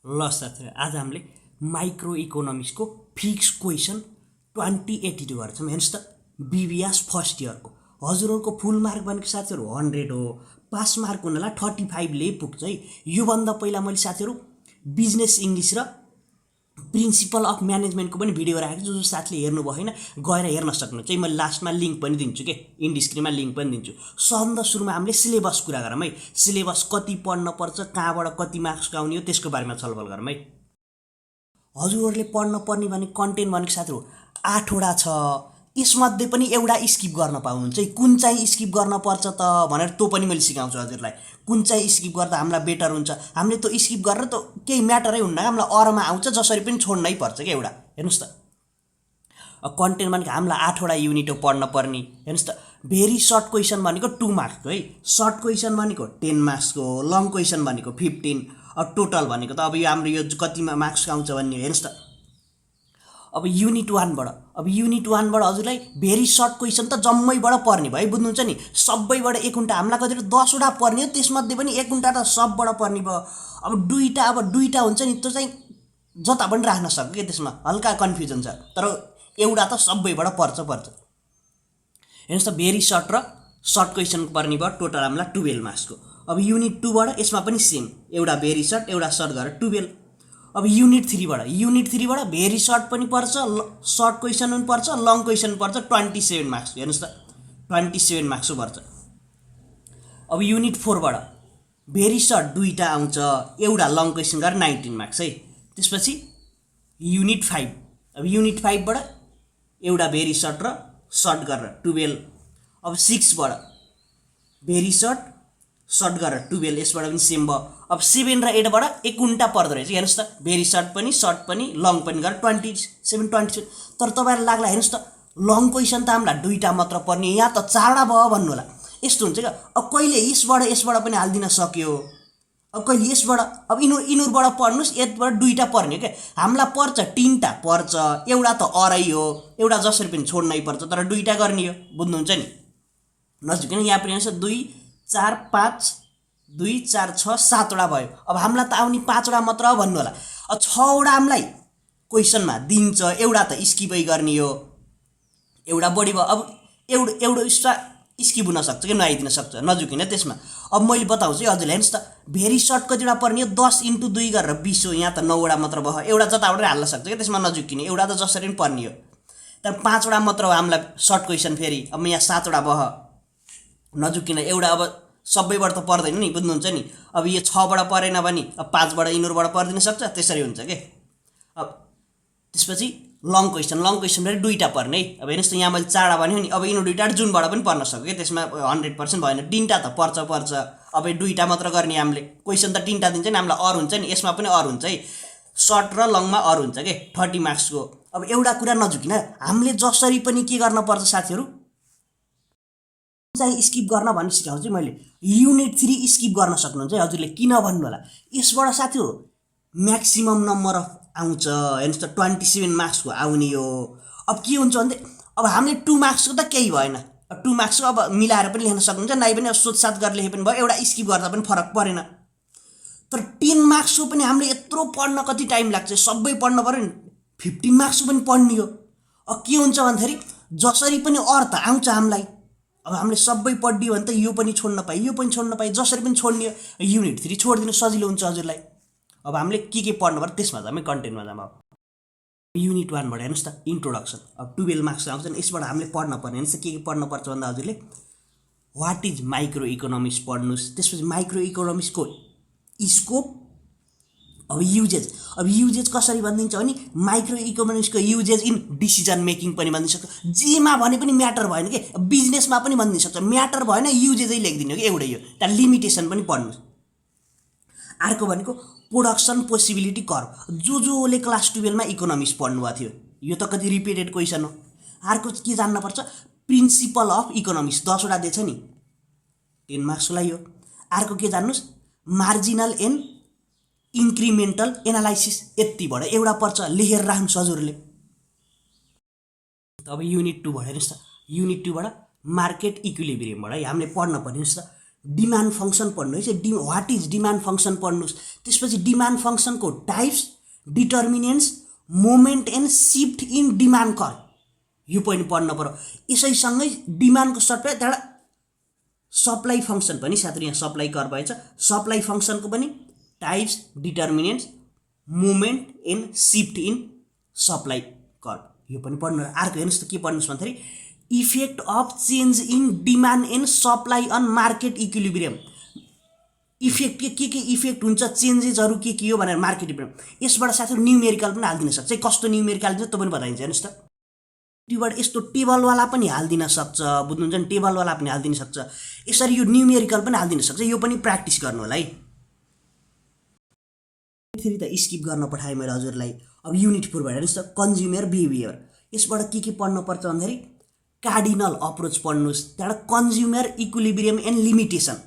ल साथीहरु, आज हामीले माइक्रो इकोनोमिक्सको फिक्स क्वेसन 2082 गर्छौँ। हेर्नुहोस् त, बिबिएस फर्स्ट इयरको हजुरहरूको फुल मार्क भनेको साथीहरु 100 हो। पास मार्क हुनलाई 35 ले पुग्छ है। योभन्दा पहिला मैले साथीहरु बिजनेस इङ्ग्लिस र प्रिन्सिपल अफ म्यानेजमेन्टको पनि भिडियो राखेको छु। जो साथीले हेर्नु भएन गएर हेर्न सक्नुहुन्छ है। म लास्टमा लिङ्क पनि दिन्छु के, इन्ड स्क्रिनमा लिङ्क पनि दिन्छु। सबभन्दा सुरुमा हामीले सिलेबस कुरा गरौँ है। सिलेबस कति पढ्न पर्छ, कहाँबाट कति मार्क्स आउने हो, त्यसको बारेमा छलफल गरौँ है। हजुरहरूले पढ्न पर्ने भने कन्टेन्ट भनेको साथीहरु 8 वटा छ। यसमध्ये पनि एउटा स्किप गर्न पाउनुहुन्छ है। कुन चाहिँ स्किप गर्न पर्छ त भनेर त्यो पनि मैले सिकाउँछु हजुरलाई। कुन चाहिँ स्किप गर्दा हामीलाई बेटर हुन्छ। हामीले त्यो स्किप गरेर त केही म्याटरै हुन्न, हामीलाई अरमा आउँछ, जसरी पनि छोड्नै पर्छ के एउटा। हेर्नुस् त, कन्टेन्ट भनेको हामीलाई 8 वटा युनिट हो पढ्न पर्ने। हेर्नुस् त, भेरी सर्ट क्वेसन भनेको 2 मार्क्सको है। सर्ट क्वेसन भनेको 10 मार्क्सको हो, लङ क्वेसन भनेको 15। टोटल भनेको त अब यो हाम्रो यो कतिमा मार्क्स आउँछ भन्ने हो। हेर्नुस् त, अब युनिट 1 बाट हजुरलाई भेरी सर्ट क्वेसन त जम्मैबाट पर्ने भयो, बुझ्नुहुन्छ नि। सबैबाट 1 घण्टा हामीलाई कति 10 वटा पर्ने हो, त्यसमध्ये पनि 1 घण्टा त सबबाट पर्ने भयो। अब दुईटा हुन्छ नि, त्यो चाहिँ जता पनि राख्न सक्यो के, त्यसमा हल्का कन्फ्युजन छ, तर एउटा त सबैबाट पर्छ। हेर्नुस् त, भेरी सर्ट र सर्ट क्वेसन पर्ने भयो, टोटल हामीलाई 12 मार्क्सको। अब युनिट 2 बाट यसमा पनि सेम, एउटा भेरी सर्ट एउटा सर्ट गरेर 12। अब युनिट 3 बाट भेरी सर्ट पनि पर्छ, सर्ट क्वेसन पनि पर्छ, लङ क्वेसन पर्छ, 27 मार्क्स। हेर्नुस् त, 27 मार्क्स पर्छ। अब युनिट 4 बाट भेरी सर्ट दुईटा आउँछ, एउटा लङ क्वेसन गरेर 19 मार्क्स है। त्यसपछि युनिट 5, अब युनिट 5 बाट एउटा भेरी सर्ट र सर्ट गरेर 12। अब 6 बाट भेरी सर्ट सर्ट गरेर 12, यसबाट पनि सेम भयो। अब 7 र 8 बाट 1 घण्टा पर्दो रहेछ। हेर्नुस् त, भेरी सर्ट पनि सर्ट पनि लङ पनि गरेर 27। तर तपाईहरुलाई लाग्ला हेर्नुस् त, लङ क्वेसन त हामीलाई दुईटा मात्र पर्ने, यहाँ त 4वटा भयो भन्नु होला। यस्तो हुन्छ क्या, अब कहिले यसबाट पनि हाल्दिन सक्यो, अब कहिले यसबाट, अब इनुरबाट पढ्नुस्, यसबाट दुईटा पर्ने हो क्या। हामीलाई पर्छ 3टा पर्छ, एउटा त अरै हो, एउटा जसरी पनि छोड्नै पर्छ, तर दुईटा गर्ने हो, बुझ्नुहुन्छ नि। नजिक किन यहाँ पनि हेर्नुस्, 2 4 5 2 4 6 7 वटा भयो। अब हामीलाई त आउने 5 वटा मात्र हो भन्नु होला। अब 6 वटा हामीलाई क्वेसनमा दिन्छ, एउटा त स्किपै गर्ने हो, एउटा बढी भयो। अब एउटा स्किप हुन सक्छ कि नआइदिन सक्छ, नजुकिन त्यसमा। अब मैले बताउँछु है हजुरलाई। हेर्नुस् त, भेरी सर्ट कतिवटा पर्ने हो, 10 × 2 गरेर 20 हो। यहाँ त 9 वटा मात्र भयो, एउटा जताबाट हाल्न सक्छ क्या, त्यसमा नजुकिने, एउटा त जसरी पनि पर्ने हो। तर 5 वटा मात्र हो हामीलाई सर्ट क्वेसन फेरि। अब यहाँ 7 वटा भयो, नजुकिन एउटा। अब सबैबाट त पर्दैन नि, बुझ्नुहुन्छ नि। अब यो 6 बाट परेन भने अब 5 बाट इनुरबाट पर्दिन सक्छ, त्यसरी हुन्छ के। अब त्यसपछि लङ क्वेसन फेरि दुईटा पर्ने है। अब हेर्नुस् त, यहाँ मैले 4 वटा भन्यो नि, अब इनु दुईटा जुनबाट पनि पर्न सक्यो के, त्यसमा 100% भएन, 3टा त पर्छ। अब दुईटा मात्र गर्ने हामीले, क्वेसन त 3टा दिन्छ नि हामीलाई, अर हुन्छ नि, यसमा पनि अर हुन्छ है। सर्ट र लङमा अर हुन्छ के, 30 मार्क्सको। अब एउटा कुरा नजुकिन, हामीले जसरी पनि के गर्न पर्छ साथीहरु, चाहिँ स्किप गर्न भन्ने सिकाउँछु मैले। युनिट 3 स्किप गर्न सक्नुहुन्छ है हजुरले, किन भन्नु होला। यसबाट साथीहरु म्याक्सिमम नम्बर अफ आउँछ। हेर्नुस् त, 27 मार्क्सको आउने हो। अब के हुन्छ भन्दै, अब हामीले 2 मार्क्सको त केही भएन, 2 मार्क्सको अब मिलाएर पनि लेख्न सक्नुहुन्छ, नाइ पनि सोधसाथ गरेर लेखे पनि भयो, एउटा स्किप गर्दा पनि फरक परेन। तर 10 मार्क्सको पनि हामीले यत्रो पढ्न कति टाइम लाग्छ, सबै पढ्न पर्यो नि, 15 मार्क्सको पनि पढ्ने हो। अब के हुन्छ भन्दाखेरि जसरी पनि अर्थ आउँछ हामीलाई। अब हामीले सबै पढ्दियो भने त यो पनि छोड्न पाए, जसरी पनि छोड्ने हो। युनिट 3 छोडिदिनु सजिलो हुन्छ हजुरलाई। अब हामीले के पढ्नु पर्छ त्यसमा जाम, कन्टेन्टमा जाम। अब युनिट 1 बाट हेर्नुस् त, इन्ट्रोडक्सन। अब 12 मार्क्स आउँछ नि, यसबाट हामीले पढ्न पर्ने। हेर्नुस् के पढ्न पर्छ भन्दा हजुरले व्हाट इज माइक्रो इकोनोमिक्स पढ्नुस्। त्यसपछि माइक्रो इकोनोमिक्सको स्कोप, अब युजेज कसरी भनिदिन्छ भने, माइक्रो इकोनोमिक्सको युजेज इन डिसिजन मेकिङ पनि भनिदिन सक्छ। जेमा भने पनि म्याटर भएन के, बिजनेसमा पनि भनिदिन सक्छ, म्याटर भएन युजेजै लेखिदिनु कि, एउटै हो। त्यहाँ लिमिटेसन पनि पढ्नुस्। अर्को भनेको प्रोडक्सन पोसिबिलिटी कर्भ, जोले क्लास 12 मा इकोनोमिक्स पढ्नुभएको थियो, यो त कति रिपिटेड क्वेसन हो। अर्को के जान्नुपर्छ, प्रिन्सिपल अफ इकोनोमिक्स 10 वटा दिएछ नि, 10 मार्क्सको लागि हो। अर्को के जान्नुस्, मार्जिनल एन्ड इन्क्रिमेन्टल एनालाइसिस, यतिबाट एउटा पर्छ, लेखेर राख्नुहोस् हजुरले। अब युनिट 2 बाट हेर्नुस् त, युनिट 2 बाट मार्केट इक्विलिब्रियमबाट है हामीले पढ्न पर्ने। हेर्नुस् त, डिमान्ड फङ्सन पढ्नु है, व्हाट इज डिमान्ड फङ्सन पढ्नुहोस्। त्यसपछि डिमान्ड फङ्सनको types, determinants, movement and shift in demand curve, यो पनि पढ्न पर्यो। यसैसँगै डिमान्डको सर्टमा त्यहाँबाट सप्लाई फङ्सन पनि साथै यहाँ सप्लाई कर्भ भएछ, सप्लाई फङ्सनको पनि types, determinants, movement and shift in supply curve, यो पनि पढ्नु। अर्को हेर्नुहोस् त के पढ्नुहोस् भन्दाखेरि effect of change in demand and supply on market equilibrium. Effect के इफेक्ट हुन्छ, चेन्जेसहरू के हो भनेर मार्केट इक्विलिब्रियम। यसबाट साथीहरू न्युमेरिकल पनि हालिदिन सक्छ, कस्तो न्युमेरिकल दिन्छ त्यो पनि बताइन्छ। हेर्नुहोस् त बाट यस्तो टेबलवाला पनि हालिदिन सक्छ, बुझ्नुहुन्छ नि, टेबलवाला पनि हालिदिन सक्छ। यसरी यो न्युमेरिकल पनि हालिदिन सक्छ, यो पनि प्र्याक्टिस गर्नु होला है। फेरि त स्किप गर्न पठाएँ मैले हजुरलाई। अब युनिट 4 बाट हेर्नुहोस् त कन्ज्युमर बिहेभियर, यसबाट के पढ्नु पर्छ भन्दाखेरि कार्डिनल अप्रोच पढ्नुहोस्, त्यहाँबाट कन्ज्युमर इक्विलिब्रियम एन्ड लिमिटेसन।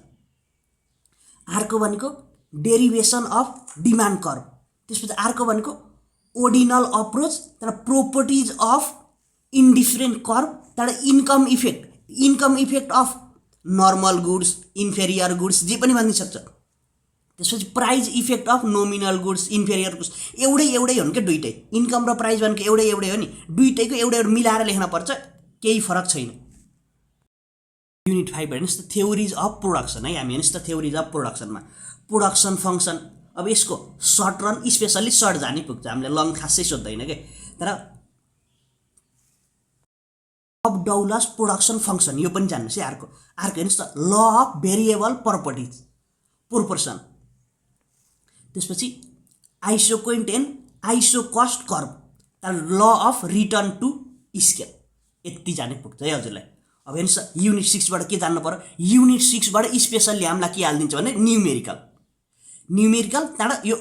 अर्को भनेको डेरिभेसन अफ डिमान्ड कर्भ, त्यसपछि अर्को भनेको ओर्डिनल अप्रोच, त्यहाँबाट प्रोपर्टिज अफ इन्डिफरेन्ट कर्भ, त्यहाँबाट income effect of normal goods, inferior goods, जे पनि भनिदिन सक्छ। त्यसपछि price effect of nominal goods, inferior goods, एउटै हो नि क्या, दुइटै इन्कम र प्राइज भनेको एउटै हो नि, दुइटैको एउटा मिलाएर लेख्न पर्छ, केही फरक छैन। युनिट 5 हेर्नुहोस् त थ्योरिज अफ प्रोडक्सन है, हामी हेर्नुहोस् त थ्योरिज अफ प्रोडक्सनमा प्रोडक्सन फङ्सन। अब यसको सर्ट रन स्पेसल्ली सर्ट जाने पुग्छ, हामीले लङ खासै सोध्दैन के। तर अब डौलस प्रोडक्सन फङ्सन यो पनि जान्नुहोस् है। अर्को हेर्नुहोस् त law of variable properties proportion, त्यसपछि आइसोक्वेन्ट एन्ड आइसोकस्ट कर्भ, त्यहाँबाट law of return to scale, यति जाने पुग्छ है हजुरलाई। अब हेर्नुहोस् युनिट 6 बाट के जान्नु पर्यो, युनिट 6 बाट स्पेसल्ली हामीलाई के हालिदिन्छ भने न्युमेरिकल, त्यहाँबाट यो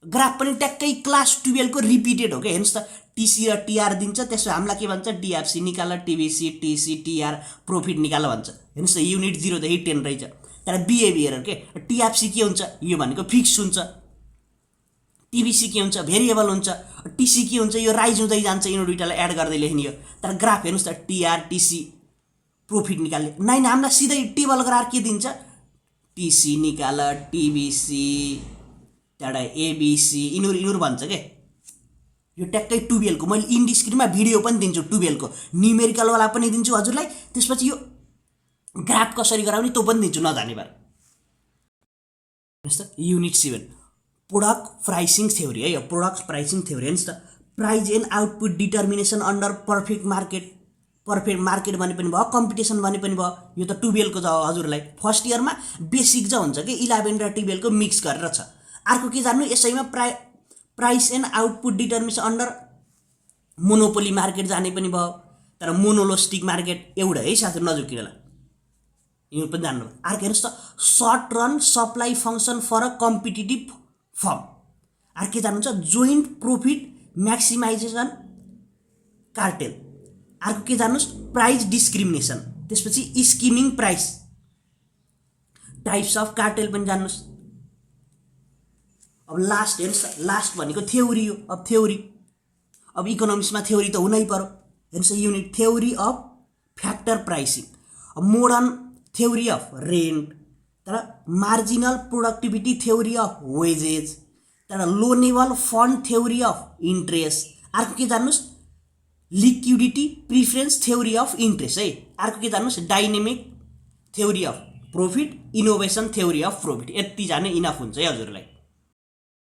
ग्राफ पनि ट्याक्कै क्लास 12 को रिपिटेड हो क्या। हेर्नुहोस् त टिसी र टिआर दिन्छ, त्यसो हामीलाई के भन्छ डिएफसी निकाल, टिबिसी, टिसी, टिआर, प्रॉफिट निकाल भन्छ। हेर्नुहोस् त युनिट 0 देखि 10 रहेछ। तर बिहेभियर के टिएफसी के हुन्छ, यो भनेको फिक्स हुन्छ, टिबिसी के हुन्छ भेरिएबल हुन्छ, टिसी के हुन्छ यो राइज हुँदै जान्छ, यिनीहरू दुईटालाई एड गर्दै लेख्ने हो। तर ग्राफ हेर्नुहोस् त टिआर, टिसी, प्रॉफिट निकाल्ने नाइन हामीलाई सिधै टेबल गराएर के दिन्छ, टिसी निकाल, टिबिसी, त्यहाँबाट एबिसी, यिनीहरू भन्छ के। यो ट्याक्कै 12 को मैले इन डिस्क्रिप्टमा भिडियो पनि दिन्छु, 12 को न्युमेरिकलवाला पनि दिन्छु हजुरलाई। त्यसपछि यो ग्राफ कसरी गराउने त्यो पनि दिन्छु, नजाने भएर। हेर्नुहोस् त युनिट 7 प्रोडक्ट प्राइसिङ थ्योरी है, यो प्रोडक्ट प्राइसिङ थ्योरी। हेर्नुहोस् त price and output determination under perfect market भने पनि भयो, कम्पिटिसन भने पनि भयो। यो त 12 को छ हजुरलाई, फर्स्ट इयरमा बेसिक चाहिँ हुन्छ कि 11 र 12 को मिक्स गरेर छ। अर्को के जान्नु, यसैमा price and output determination under monopoly market जाने पनि भयो, तर मोनोलोस्टिक मार्केट एउटा है साथीहरु, नजुकिनला यो पनि जान्नु। अर्को हेर्नुहोस् त short run supply function for a competitive firm. अर्को के जान्नुहुन्छ, जोइन्ट प्रॉफिट म्याक्सिमाइजेसन कार्टेल। अर्को के जान्नुहोस्, प्राइस डिस्क्रिमिनेसन, त्यसपछि स्किमिङ प्राइस, टाइप्स अफ कार्टेल पनि जान्नुहोस्। अब लास्ट हेर्नुहोस्, लास्ट भनेको थ्योरी हो। अब थ्योरी, अब इकोनोमिक्समा थ्योरी त हुनै पर्यो। हेर्नुहोस् unit theory of factor pricing, modern theory of rent, तर marginal productivity theory of wages, तर लो लेभल फन्ड थ्योरी अफ इन्ट्रेस्ट। अर्को के जान्नुहोस्, liquidity preference theory of interest है। अर्को के जान्नुहोस्, dynamic theory of profit, innovation theory of profit. यति जाने इनफ हुन्छ है हजुरलाई।